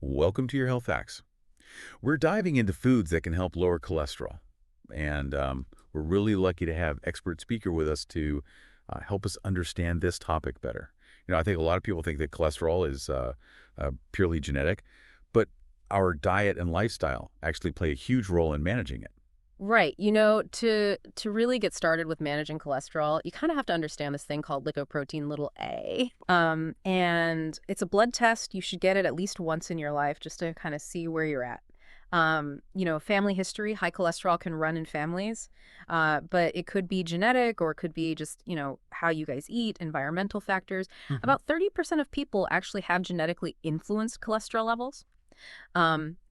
Welcome to your Health Facts. We're diving into foods that can help lower cholesterol. And we're really lucky to have expert speaker with us to help us understand this topic better. I think a lot of people think that cholesterol is purely genetic, but our diet and lifestyle actually play a huge role in managing it. Right. To really get started with managing cholesterol, you kind of have to understand this thing called lipoprotein little a. And it's a blood test. You should get it at least once in your life just to kind of see where you're at. Family history, high cholesterol can run in families, but it could be genetic or it could be just, how you guys eat, environmental factors. Hmm. About 30% of people actually have genetically influenced cholesterol levels,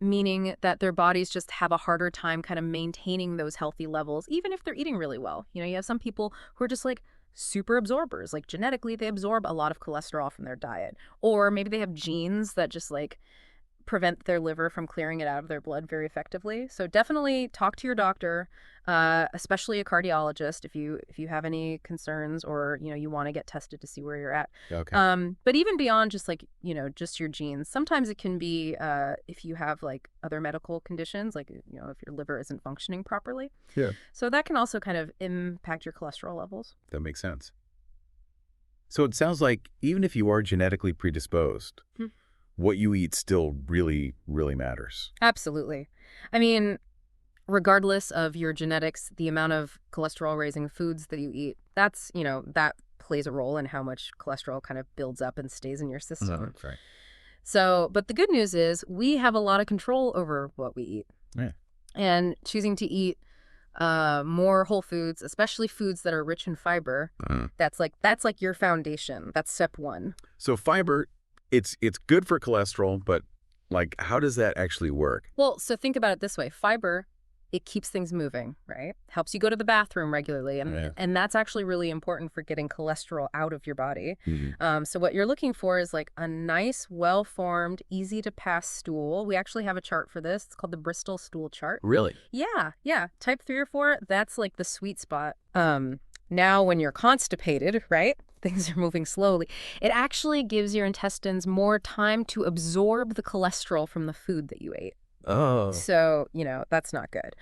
meaning that their bodies just have a harder time kind of maintaining those healthy levels, even if they're eating really well. You have some people who are just like super absorbers, like genetically they absorb a lot of cholesterol from their diet, or maybe they have genes that just like prevent their liver from clearing it out of their blood very effectively. So definitely talk to your doctor, especially a cardiologist if you have any concerns or you want to get tested to see where you're at. Okay. But even beyond just like just your genes, sometimes it can be if you have like other medical conditions, like if your liver isn't functioning properly. Yeah. So that can also kind of impact your cholesterol levels. That makes sense. So it sounds like even if you are genetically predisposed, what you eat still really, really matters. Absolutely. I mean, regardless of your genetics, the amount of cholesterol-raising foods that you eat, that plays a role in how much cholesterol kind of builds up and stays in your system. That's right. So, but the good news is we have a lot of control over what we eat. Yeah. And choosing to eat more whole foods, especially foods that are rich in fiber, that's like your foundation. That's step one. So fiber, it's good for cholesterol, but like, how does that actually work? Well, so think about it this way. Fiber, it keeps things moving, right? Helps you go to the bathroom regularly. And, Yeah. and that's actually really important for getting cholesterol out of your body. Mhm. So what you're looking for is like a nice, well-formed, easy-to-pass stool. We actually have a chart for this. It's called the Bristol stool chart. Really? Yeah, yeah. Type 3 or 4, that's like the sweet spot. Now when you're constipated, right? Things are moving slowly. It actually gives your intestines more time to absorb the cholesterol from the food that you ate. Oh. So, that's not good.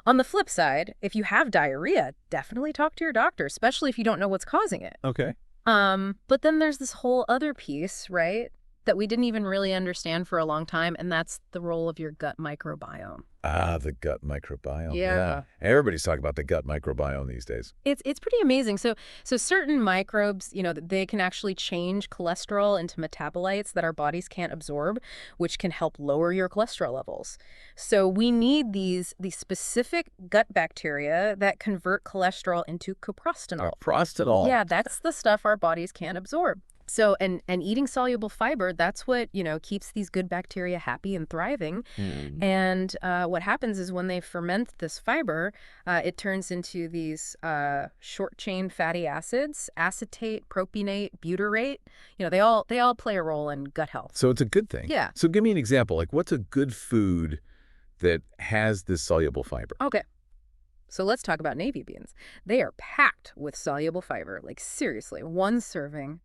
On the flip side, if you have diarrhea, definitely talk to your doctor, especially if you don't know what's causing it. Okay. But then there's this whole other piece, right, that we didn't even really understand for a long time, and that's the role of your gut microbiome. Ah, the gut microbiome. Yeah. Yeah. Everybody's talking about the gut microbiome these days. It's pretty amazing. So certain microbes, they can actually change cholesterol into metabolites that our bodies can't absorb, which can help lower your cholesterol levels. So we need these specific gut bacteria that convert cholesterol into coprostanol. Prostanol. Yeah, that's the stuff our bodies can't absorb. So, and eating soluble fiber, that's what, keeps these good bacteria happy and thriving. Hmm. And what happens is when they ferment this fiber, it turns into these short-chain fatty acids, acetate, propionate, butyrate. They all play a role in gut health. So it's a good thing. Yeah. So give me an example. Like, what's a good food that has this soluble fiber? Okay. So let's talk about navy beans. They are packed with soluble fiber. Like seriously, one serving,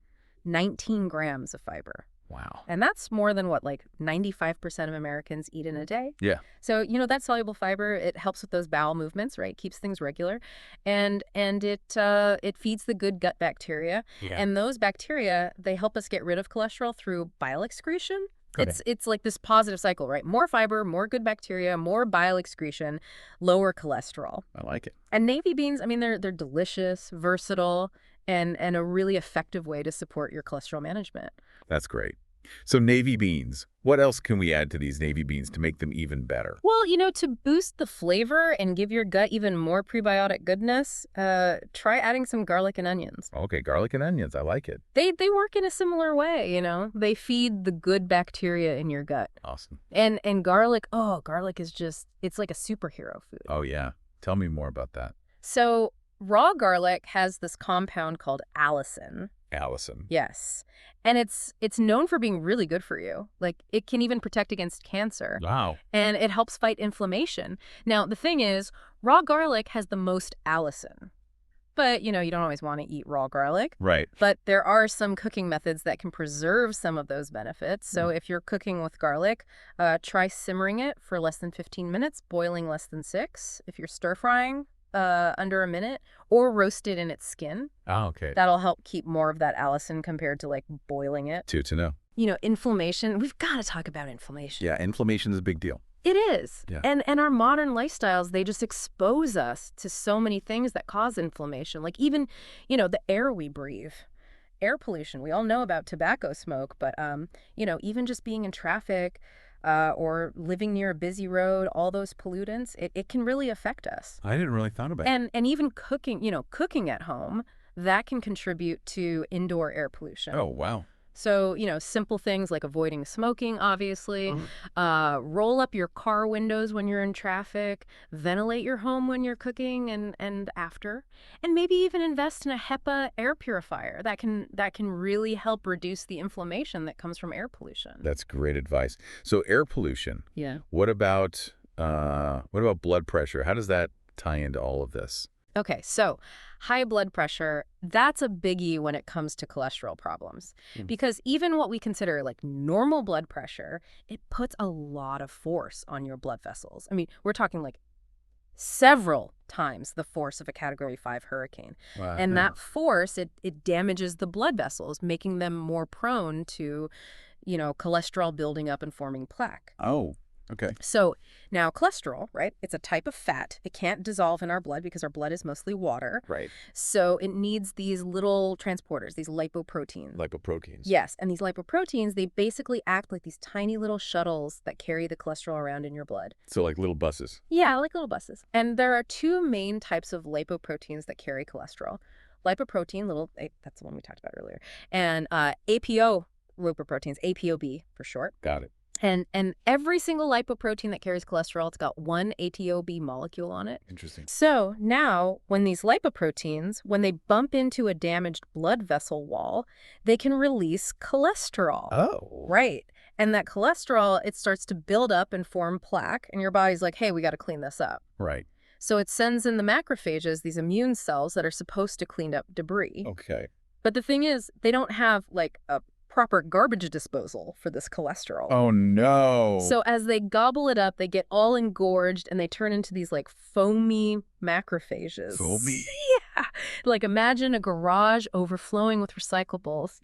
19 grams of fiber. Wow. And that's more than what, like 95% of Americans eat in a day. Yeah. So, that soluble fiber, it helps with those bowel movements, right? Keeps things regular. And it feeds the good gut bacteria. Yeah. And those bacteria, they help us get rid of cholesterol through bile excretion. Okay. It's like this positive cycle, right? More fiber, more good bacteria, more bile excretion, lower cholesterol. I like it. And navy beans, I mean, they're delicious, versatile, and a really effective way to support your cholesterol management. That's great. So navy beans. What else can we add to these navy beans to make them even better? Well, to boost the flavor and give your gut even more prebiotic goodness, try adding some garlic and onions. Okay, garlic and onions. I like it. They work in a similar way, They feed the good bacteria in your gut. Awesome. And garlic, garlic is just, it's like a superhero food. Oh, yeah. Tell me more about that. So raw garlic has this compound called allicin. Allison. Yes. And it's known for being really good for you. Like, it can even protect against cancer. Wow. And it helps fight inflammation. Now, the thing is, raw garlic has the most allicin. but, you don't always want to eat raw garlic. Right. But there are some cooking methods that can preserve some of those benefits. So Mm. if you're cooking with garlic, try simmering it for less than 15 minutes, boiling less than 6. If you're stir frying, under a minute, or roast it in its skin. Oh, okay. That'll help keep more of that allicin compared to like boiling it. Two to know. Inflammation. We've got to talk about inflammation. Yeah, inflammation is a big deal. It is. Yeah. And our modern lifestyles, they just expose us to so many things that cause inflammation. Like even, the air we breathe. Air pollution. We all know about tobacco smoke, but even just being in traffic or living near a busy road, all those pollutants, it can really affect us. I didn't really thought about it. And even cooking at home, that can contribute to indoor air pollution. Oh, wow. So, simple things like avoiding smoking, obviously, roll up your car windows when you're in traffic, ventilate your home when you're cooking and after, and maybe even invest in a HEPA air purifier that can really help reduce the inflammation that comes from air pollution. That's great advice. So air pollution. Yeah. What about blood pressure? How does that tie into all of this? Okay, so high blood pressure, that's a biggie when it comes to cholesterol problems. Because even what we consider like normal blood pressure, it puts a lot of force on your blood vessels. I mean, we're talking like several times the force of a Category 5 hurricane. Wow. And that force, it damages the blood vessels, making them more prone to, cholesterol building up and forming plaque. Oh, okay. So now cholesterol, right? It's a type of fat. It can't dissolve in our blood because our blood is mostly water. Right. So it needs these little transporters, these lipoproteins. Lipoproteins. Yes. And these lipoproteins, they basically act like these tiny little shuttles that carry the cholesterol around in your blood. So like little buses. Yeah, like little buses. And there are two main types of lipoproteins that carry cholesterol. Lipoprotein, that's the one we talked about earlier. And APO lipoproteins, APOB for short. Got it. And every single lipoprotein that carries cholesterol, it's got one ATOB molecule on it. Interesting. So now, when these lipoproteins, when they bump into a damaged blood vessel wall, they can release cholesterol. Oh. Right. And that cholesterol, it starts to build up and form plaque, and your body's like, hey, we got to clean this up. Right. So it sends in the macrophages, these immune cells that are supposed to clean up debris. Okay. But the thing is, they don't have like a proper garbage disposal for this cholesterol. Oh, no. So as they gobble it up, they get all engorged and they turn into these like foamy macrophages. Foamy? Yeah. Like imagine a garage overflowing with recyclables,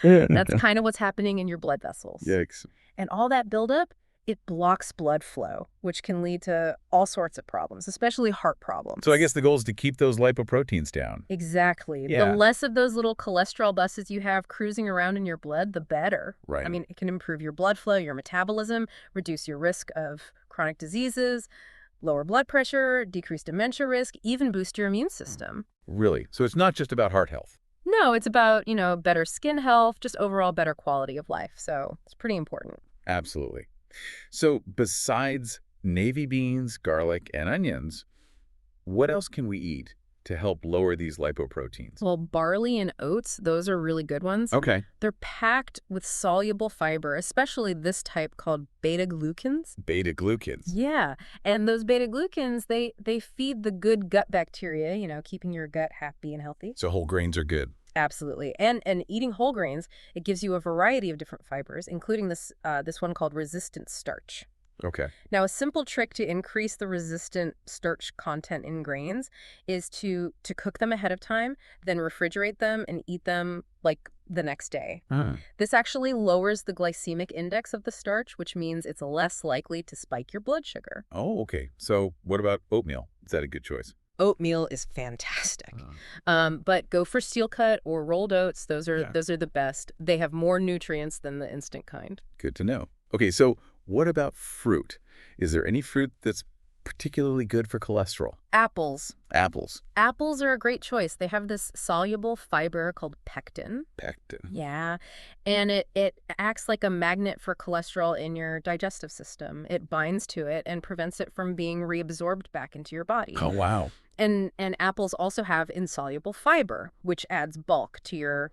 That's kind of what's happening in your blood vessels. Yikes. And all that buildup, it blocks blood flow, which can lead to all sorts of problems, especially heart problems. So I guess the goal is to keep those lipoproteins down. Exactly. Yeah. The less of those little cholesterol buses you have cruising around in your blood, the better. Right. I mean, it can improve your blood flow, your metabolism, reduce your risk of chronic diseases, lower blood pressure, decrease dementia risk, even boost your immune system. Really? So it's not just about heart health. No, it's about, better skin health, just overall better quality of life. So it's pretty important. Absolutely. So besides navy beans, garlic, and onions, what else can we eat to help lower these lipoproteins? Well, barley and oats, those are really good ones. Okay. They're packed with soluble fiber, especially this type called beta-glucans. Beta-glucans. Yeah, and those beta-glucans, they feed the good gut bacteria, keeping your gut happy and healthy. So whole grains are good. Absolutely. And eating whole grains, it gives you a variety of different fibers, including this one called resistant starch. Okay. Now, a simple trick to increase the resistant starch content in grains is to cook them ahead of time, then refrigerate them and eat them like the next day. This actually lowers the glycemic index of the starch, which means it's less likely to spike your blood sugar. Oh, okay. So what about oatmeal? Is that a good choice? Oatmeal is fantastic. But go for steel cut or rolled oats. Those are the best. They have more nutrients than the instant kind. Good to know. Okay, so what about fruit? Is there any fruit that's particularly good for cholesterol? Apples. Apples. Apples are a great choice. They have this soluble fiber called pectin. Pectin. Yeah. And it acts like a magnet for cholesterol in your digestive system. It binds to it and prevents it from being reabsorbed back into your body. Oh, wow. And apples also have insoluble fiber, which adds bulk to your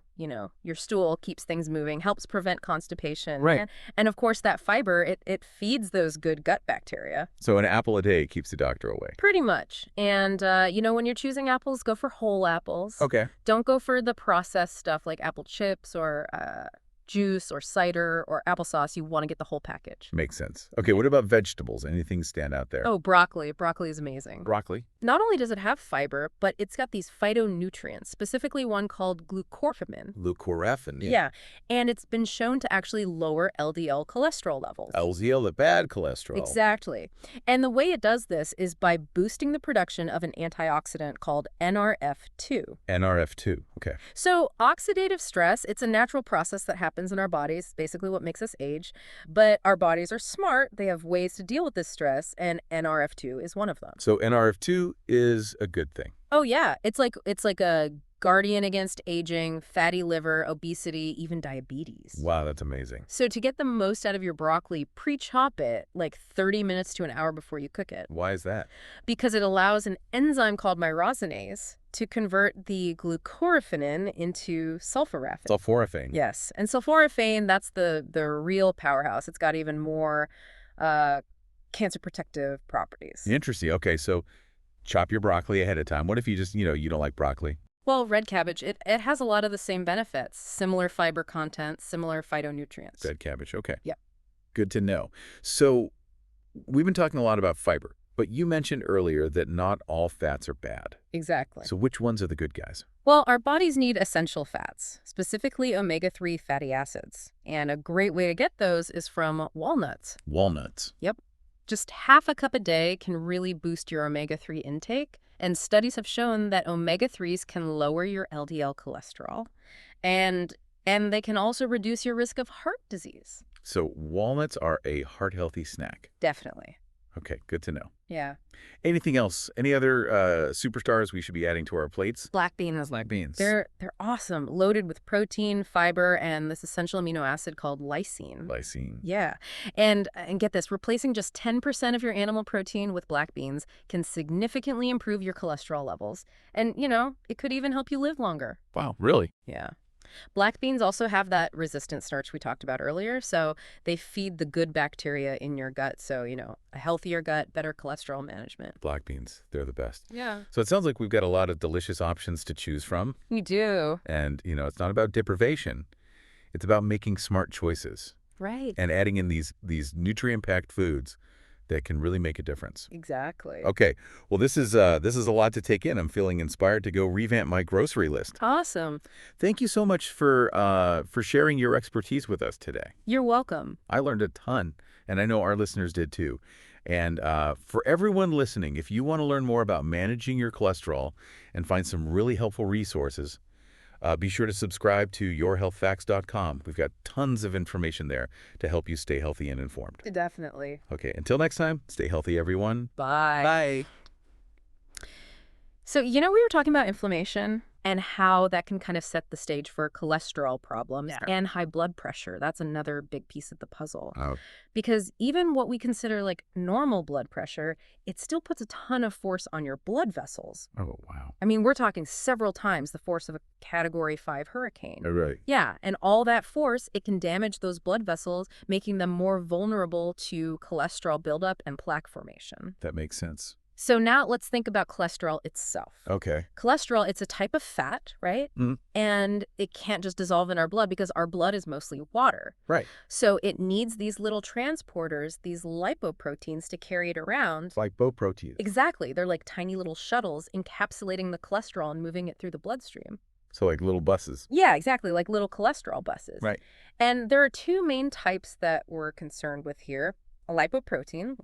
stool, keeps things moving, helps prevent constipation. Right. And of course, that fiber, it feeds those good gut bacteria. So an apple a day keeps the doctor away. Pretty much. And, when you're choosing apples, go for whole apples. Okay. Don't go for the processed stuff like apple chips or juice or cider or applesauce. You want to get the whole package. Makes sense. Okay, what about vegetables? Anything stand out there? Oh, broccoli. Broccoli is amazing. Broccoli? Not only does it have fiber, but it's got these phytonutrients, specifically one called glucoraphamin. Glucoraphamin. Yeah, and it's been shown to actually lower LDL cholesterol levels. LDL, the bad cholesterol. Exactly. And the way it does this is by boosting the production of an antioxidant called NRF2. NRF2. Okay. So oxidative stress, it's a natural process that happens in our bodies, basically what makes us age. But our bodies are smart. They have ways to deal with this stress, and NRF2 is one of them. So NRF2 is a good thing. Oh, yeah. It's like a guardian against aging, fatty liver, obesity, even diabetes. Wow, that's amazing. So to get the most out of your broccoli, pre-chop it like 30 minutes to an hour before you cook it. Why is that? Because it allows an enzyme called myrosinase to convert the glucoraphanin into sulforaphane. Sulforaphane. Yes. And sulforaphane, that's the real powerhouse. It's got even more cancer protective properties. Interesting. Okay, so chop your broccoli ahead of time. What if you just, you don't like broccoli? Well, red cabbage, it has a lot of the same benefits. Similar fiber content, similar phytonutrients. Red cabbage. Okay. Yep. Good to know. So we've been talking a lot about fiber, but you mentioned earlier that not all fats are bad. Exactly. So which ones are the good guys? Well, our bodies need essential fats, specifically omega-3 fatty acids. And a great way to get those is from walnuts. Walnuts. Yep. Just half a cup a day can really boost your omega-3 intake. And studies have shown that omega-3s can lower your LDL cholesterol. And they can also reduce your risk of heart disease. So walnuts are a heart-healthy snack. Definitely. Okay, good to know. Yeah. Anything else? Any other superstars we should be adding to our plates? Black beans. Black beans. They're awesome, loaded with protein, fiber, and this essential amino acid called lysine. Lysine. Yeah. And get this, replacing just 10% of your animal protein with black beans can significantly improve your cholesterol levels. And, it could even help you live longer. Wow, really? Yeah. Black beans also have that resistant starch we talked about earlier, so they feed the good bacteria in your gut. So, a healthier gut, better cholesterol management. Black beans, they're the best. Yeah. So it sounds like we've got a lot of delicious options to choose from. You do. And, it's not about deprivation. It's about making smart choices Right. and adding in these nutrient-packed foods that can really make a difference. Exactly. Okay. Well, this is a lot to take in. I'm feeling inspired to go revamp my grocery list. Awesome. Thank you so much for sharing your expertise with us today. You're welcome. I learned a ton, and I know our listeners did too. And for everyone listening, if you want to learn more about managing your cholesterol and find some really helpful resources, be sure to subscribe to yourhealthfacts.com. We've got tons of information there to help you stay healthy and informed. Definitely. Okay, until next time, stay healthy, everyone. Bye. Bye. So, we were talking about inflammation and how that can kind of set the stage for cholesterol problems and high blood pressure. That's another big piece of the puzzle. Oh. Because even what we consider like normal blood pressure, it still puts a ton of force on your blood vessels. Oh, wow. I mean, we're talking several times the force of a Category 5 hurricane. All right. Yeah, and all that force, it can damage those blood vessels, making them more vulnerable to cholesterol buildup and plaque formation. That makes sense. So now let's think about cholesterol itself. Okay. Cholesterol, it's a type of fat, right? Mm. And it can't just dissolve in our blood because our blood is mostly water. Right. So it needs these little transporters, these lipoproteins to carry it around. It's like proteins. Exactly. They're like tiny little shuttles encapsulating the cholesterol and moving it through the bloodstream. So like little buses. Yeah, exactly. Like little cholesterol buses. Right. And there are two main types that we're concerned with here. A lipoprotein,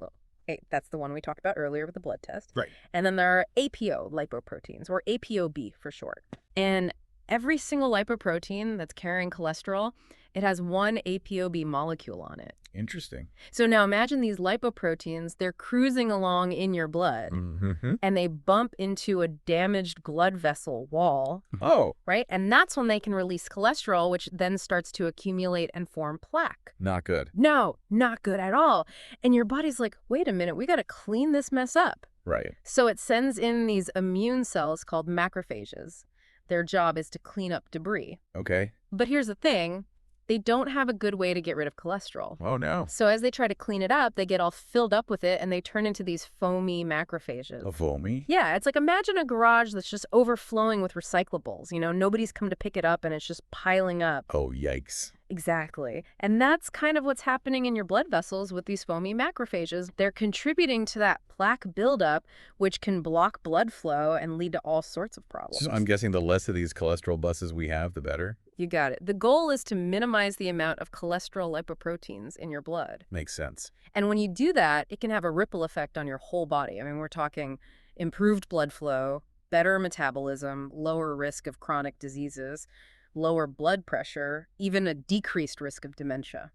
that's the one we talked about earlier with the blood test. Right. And then there are APO lipoproteins, or APOB for short. And Every single lipoprotein that's carrying cholesterol, it has one ApoB molecule on it. Interesting. So now imagine these lipoproteins, they're cruising along in your blood Mm-hmm. and they bump into a damaged blood vessel wall, Oh, right? And that's when they can release cholesterol, which then starts to accumulate and form plaque. not good. No, not good at all. And your body's like, wait a minute, we got to clean this mess up. Right. So it sends in these immune cells called macrophages. Their job is to clean up debris. Okay. But here's the thing, they don't have a good way to get rid of cholesterol. Oh, no. So as they try to clean it up, they get all filled up with it and they turn into these foamy macrophages. A foamy? Yeah, it's like imagine a garage that's just overflowing with recyclables. Nobody's come to pick it up and it's just piling up. Oh, yikes. Exactly. And that's kind of what's happening in your blood vessels with these foamy macrophages. They're contributing to that plaque buildup, which can block blood flow and lead to all sorts of problems. So I'm guessing the less of these cholesterol buses we have, the better? You got it. The goal is to minimize the amount of cholesterol lipoproteins in your blood. Makes sense. And when you do that, it can have a ripple effect on your whole body. I mean, we're talking improved blood flow, better metabolism, lower risk of chronic diseases, lower blood pressure, even a decreased risk of dementia.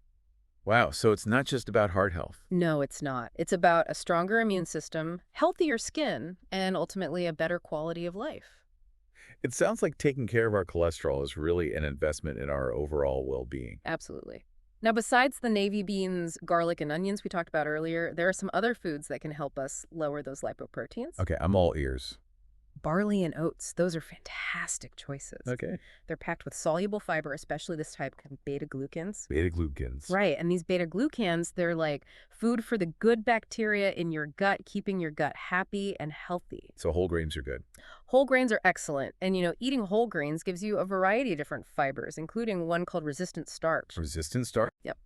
Wow, so it's not just about heart health. No, it's not. It's about a stronger immune system, healthier skin, and ultimately a better quality of life. It sounds like taking care of our cholesterol is really an investment in our overall well-being. Absolutely. Now, besides the navy beans, garlic, and onions we talked about earlier, there are some other foods that can help us lower those lipoproteins. Okay, I'm all ears. Barley and oats, those are fantastic choices. Okay. They're packed with soluble fiber, especially this type of beta-glucans. Beta-glucans. Right, and these beta-glucans, they're like food for the good bacteria in your gut, keeping your gut happy and healthy. So whole grains are good. Whole grains are excellent, and eating whole grains gives you a variety of different fibers, including one called resistant starch. Resistant starch? Yep.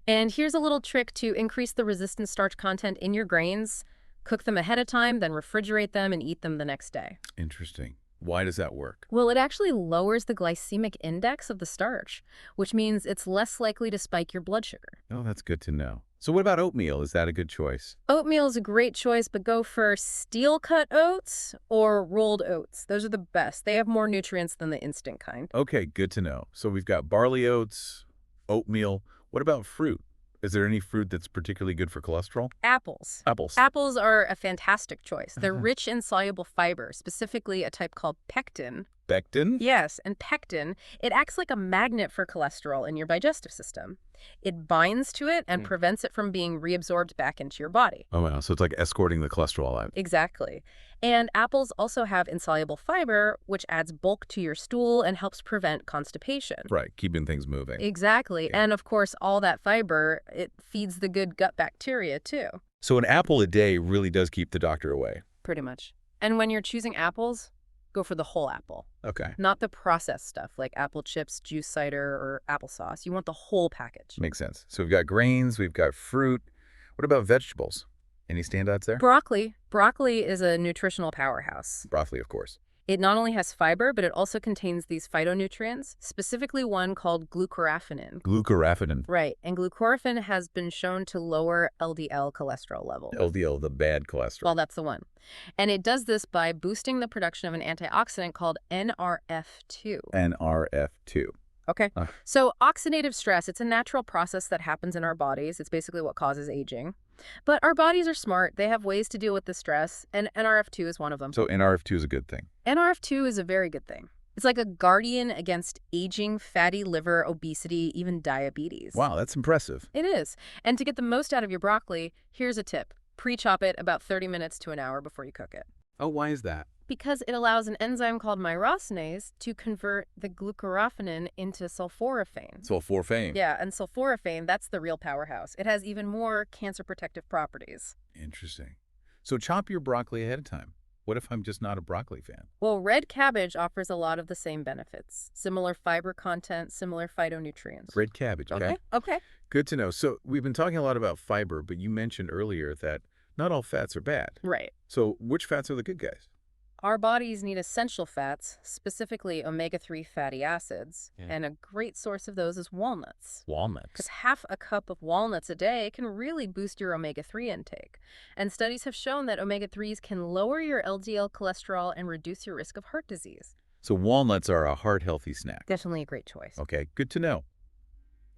And here's a little trick to increase the resistant starch content in your grains. Cook them ahead of time, then refrigerate them and eat them the next day. Interesting. Why does that work? Well, it actually lowers the glycemic index of the starch, which means it's less likely to spike your blood sugar. Oh, that's good to know. So what about oatmeal? Is that a good choice? Oatmeal is a great choice, but go for steel-cut oats or rolled oats. Those are the best. They have more nutrients than the instant kind. Okay, good to know. So we've got barley oats, oatmeal. What about fruit? Is there any fruit that's particularly good for cholesterol? Apples. Apples. Apples are a fantastic choice. They're rich in soluble fiber, specifically a type called pectin. Pectin? Yes, and pectin, it acts like a magnet for cholesterol in your digestive system. It binds to it and prevents it from being reabsorbed back into your body. Oh, wow. So it's like escorting the cholesterol out. Exactly. And apples also have insoluble fiber, which adds bulk to your stool and helps prevent constipation. Right, keeping things moving. Exactly. Yeah. And of course, all that fiber, it feeds the good gut bacteria too. So an apple a day really does keep the doctor away. Pretty much. And when you're choosing apples, go for the whole apple, Okay. not the processed stuff like apple chips, juice cider, or applesauce. You want the whole package. Makes sense. So we've got grains, we've got fruit. What about vegetables? Any standouts there? Broccoli. Broccoli is a nutritional powerhouse. Broccoli, of course. It not only has fiber, but it also contains these phytonutrients, specifically one called glucoraphanin. Glucoraphanin. Right, and glucoraphanin has been shown to lower LDL cholesterol levels. LDL, the bad cholesterol. Well, that's the one. And it does this by boosting the production of an antioxidant called NRF2. NRF2. Okay. Uh. So oxidative stress, it's a natural process that happens in our bodies. It's basically what causes aging. But our bodies are smart. They have ways to deal with the stress, and NRF2 is one of them. So NRF2 is a good thing. NRF2 is a very good thing. It's like a guardian against aging, fatty liver, obesity, even diabetes. Wow, that's impressive. It is. And to get the most out of your broccoli, here's a tip. Pre-chop it about 30 minutes to an hour before you cook it. Oh, why is that? Because it allows an enzyme called myrosinase to convert the glucoraphanin into sulforaphane. Sulforaphane. Yeah, and sulforaphane, that's the real powerhouse. It has even more cancer protective properties. Interesting. So chop your broccoli ahead of time. What if I'm just not a broccoli fan? Well, red cabbage offers a lot of the same benefits. Similar fiber content, similar phytonutrients. Red cabbage, okay? Okay. Good to know. So we've been talking a lot about fiber, but you mentioned earlier that not all fats are bad. Right. So which fats are the good guys? Our bodies need essential fats, specifically omega-3 fatty acids, Yeah. and a great source of those is walnuts. Walnuts. Because half a cup of walnuts a day can really boost your omega-3 intake. And studies have shown that omega-3s can lower your LDL cholesterol and reduce your risk of heart disease. So walnuts are a heart-healthy snack. Definitely a great choice. Okay, good to know.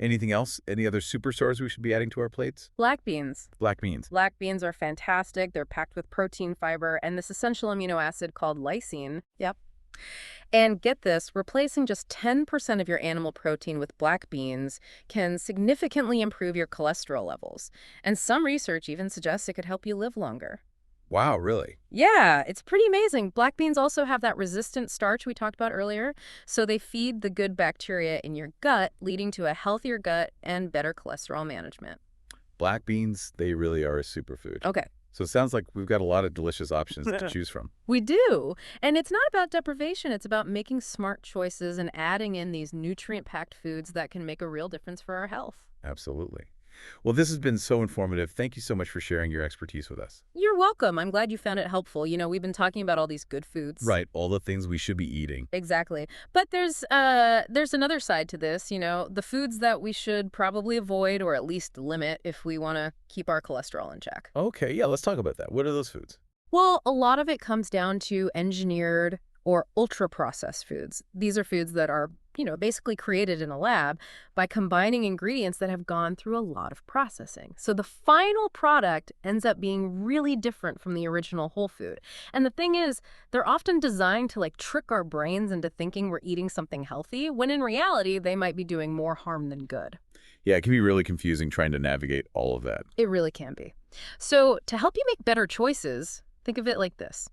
Anything else? Any other superstars we should be adding to our plates? Black beans. Black beans. Black beans are fantastic. They're packed with protein, fiber, and this essential amino acid called lysine. Yep. And get this, replacing just 10% of your animal protein with black beans can significantly improve your cholesterol levels. And some research even suggests it could help you live longer. Wow, really? Yeah, it's pretty amazing. Black beans also have that resistant starch we talked about earlier, so they feed the good bacteria in your gut, leading to a healthier gut and better cholesterol management. Black beans, they really are a superfood. Okay. So it sounds like we've got a lot of delicious options to choose from. We do. And it's not about deprivation. It's about making smart choices and adding in these nutrient-packed foods that can make a real difference for our health. Absolutely. Well, this has been so informative. Thank you so much for sharing your expertise with us. You're welcome. I'm glad you found it helpful. We've been talking about all these good foods. Right, all the things we should be eating. Exactly. But there's another side to this, the foods that we should probably avoid or at least limit if we want to keep our cholesterol in check. Okay, yeah, let's talk about that. What are those foods? Well, a lot of it comes down to engineered or ultra-processed foods. These are foods that are, basically created in a lab by combining ingredients that have gone through a lot of processing. So the final product ends up being really different from the original whole food. And the thing is, they're often designed to trick our brains into thinking we're eating something healthy, when in reality, they might be doing more harm than good. Yeah, it can be really confusing trying to navigate all of that. It really can be. So to help you make better choices, think of it like this.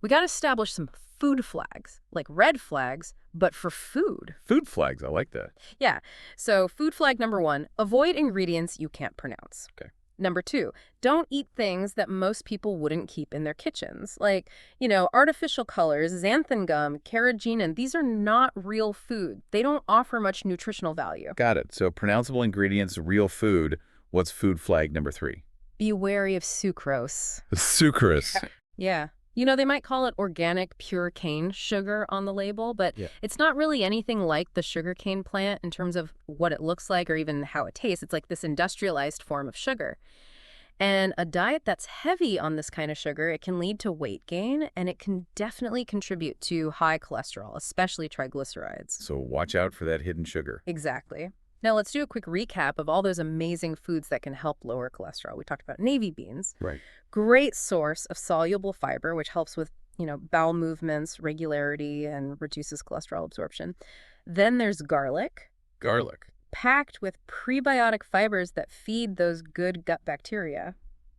We got to establish some food flags, like red flags, but for food. Food flags, I like that. Yeah. So food flag number 1, avoid ingredients you can't pronounce. Okay. Number 2, don't eat things that most people wouldn't keep in their kitchens. Like, artificial colors, xanthan gum, carrageenan. These are not real food. They don't offer much nutritional value. Got it. So pronounceable ingredients, real food. What's food flag number 3? Be wary of sucrose. Sucrose. Yeah. They might call it organic pure cane sugar on the label, but Yeah. it's not really anything like the sugarcane plant in terms of what it looks like or even how it tastes. It's like this industrialized form of sugar. And a diet that's heavy on this kind of sugar, it can lead to weight gain, and it can definitely contribute to high cholesterol, especially triglycerides. So watch out for that hidden sugar. Exactly. Now let's do a quick recap of all those amazing foods that can help lower cholesterol. We talked about navy beans. Right. Great source of soluble fiber, which helps with, bowel movements, regularity, and reduces cholesterol absorption. Then there's garlic, Garlic. packed with prebiotic fibers that feed those good gut bacteria.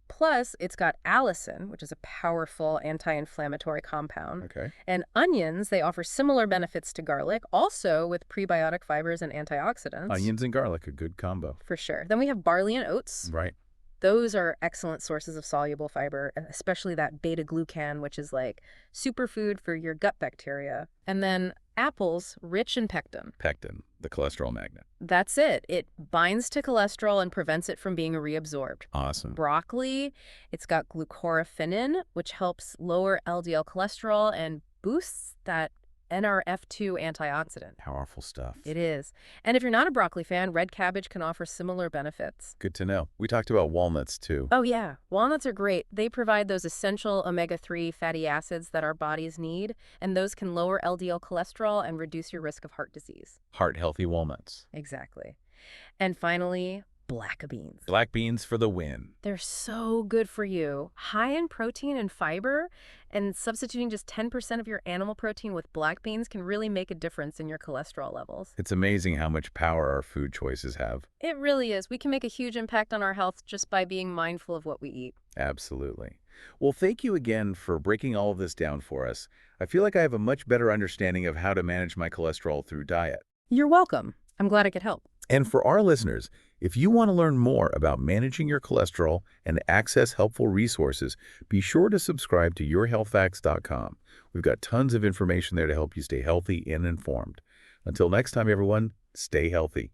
Plus, it's got allicin, which is a powerful anti-inflammatory compound. Okay. And onions, they offer similar benefits to garlic, also with prebiotic fibers and antioxidants. Onions and garlic, a good combo. For sure. Then we have barley and oats. Right. Those are excellent sources of soluble fiber, especially that beta-glucan, which is like superfood for your gut bacteria. And then apples, rich in pectin. Pectin, the cholesterol magnet. That's it. It binds to cholesterol and prevents it from being reabsorbed. Awesome. Broccoli, it's got glucoraphanin, which helps lower LDL cholesterol and boosts that NRF2 antioxidant. Powerful stuff. It is. And if you're not a broccoli fan, red cabbage can offer similar benefits. Good to know. We talked about walnuts, too. Oh, yeah. Walnuts are great. They provide those essential omega-3 fatty acids that our bodies need, and those can lower LDL cholesterol and reduce your risk of heart disease. Heart-healthy walnuts. Exactly. And finally, black beans. Black beans for the win. They're so good for you. High in protein and fiber, and substituting just 10% of your animal protein with black beans can really make a difference in your cholesterol levels. It's amazing how much power our food choices have. It really is. We can make a huge impact on our health just by being mindful of what we eat. Absolutely. Well, thank you again for breaking all of this down for us. I feel like I have a much better understanding of how to manage my cholesterol through diet. You're welcome. I'm glad I could help. And for our listeners, if you want to learn more about managing your cholesterol and access helpful resources, be sure to subscribe to yourhealthfacts.com. We've got tons of information there to help you stay healthy and informed. Until next time, everyone, stay healthy.